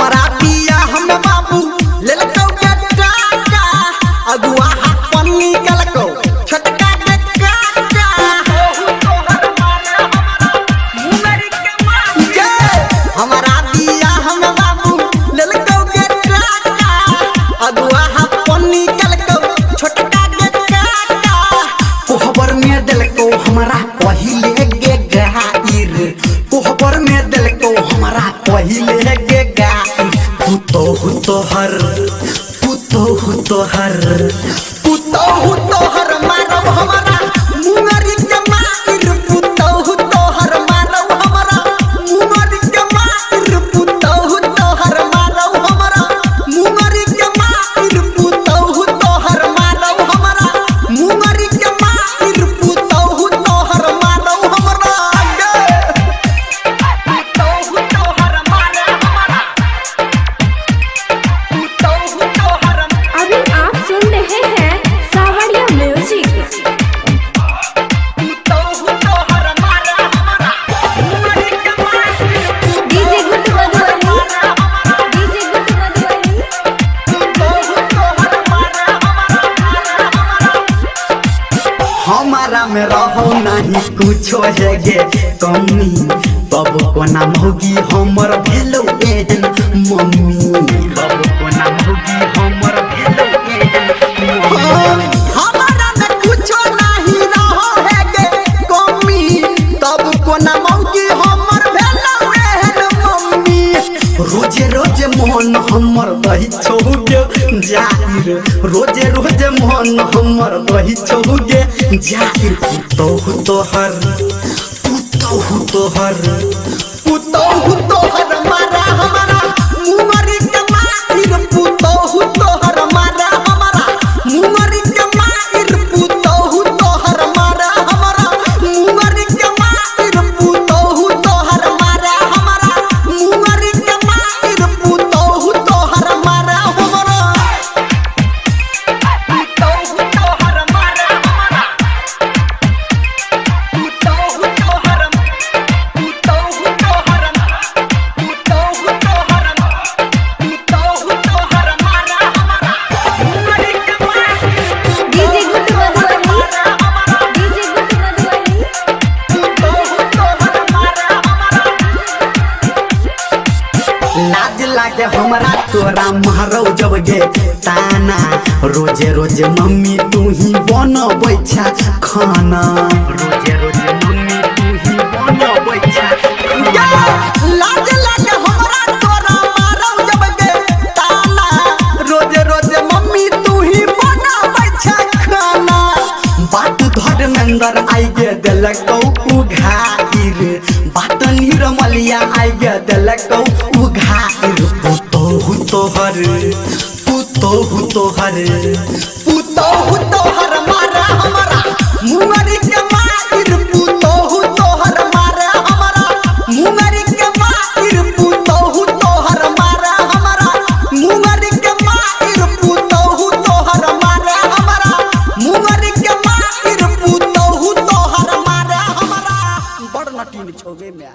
हमारा पिया हम बाबू ले लको गट्टा अगुआ हाथ पन्नी कलको छोटका के काका हमारा पिया हम बाबू ले लको गट्टा अगुआ हाथ पन्नी कलको छोटका के काका कोहबर में दिलको हमारा पहिले गे गाइर कोहबर में दिलको हमारा पहिले गे गाइर पुतो तोहर मारब हमारा मुंगरी के माइर पुतो तोहर मारब हमारा मुंगरी के माइर पुतो तोहर मारब हमारा मुंगरी के माइर पुतो तोहर मारब हमारा मुंगरी के माइर पुतो तोहर मारब हमारा अभी आप सुन रहे हैं सावरिया music. DJ good Madhubani, DJ good Madhubani. हमारा में रहो नहीं कुछो है गे कमी तब को नाम होगी हमर भेलो एहन मम्मी तब को नाम होगी हमर भेलो एहन मम्मी हमारा में कुछो नहीं रहो है गे कमी तब को नाम होगी हमर भेलो एहन मम्मी रोजे रोजे मोहन हमर दही छौगे जाहिर रोजे रोजे मोहन हमर दही छौगे जाहिर पुतो तोहर मारा हमारा मुंगरी के माइर पुतो तोहर मारा हमारा मुंगरी के माइर पुतो तोहर मारा हमारा मुंगरी के माइर पुतो तोहर मारा हमारा मुंगरी के माइर पुतो तोहर मारा हमारा DJ good Madhubani, DJ good Madhubani. लाज लागे हमरा तोरा मारो जब गे ताना रोजे रोजे मम्मी तू ही बनबै छा खाना रोजे रोजे मम्मी तू ही बनबै छा लाज लागे हमरा तोरा मारो जब गे ताना रोजे रोजे मम्मी तू ही बनबै छा खाना बात धर्मेंद्र आई गे देलकौ उघाइर बात निरमलिया आई गे देलकौ उघाइर पुतो तोहर मारा हमारा मुंगरी के माइर पुतो तोहर मारा हमारा मुंगरी के माइर पुतो तोहर मारा हमारा मुंगरी के माइर पुतो तोहर मारा हमारा मुंगरी के माइर पुतो तोहर मारा हमारा बड़ नटीन छोगे में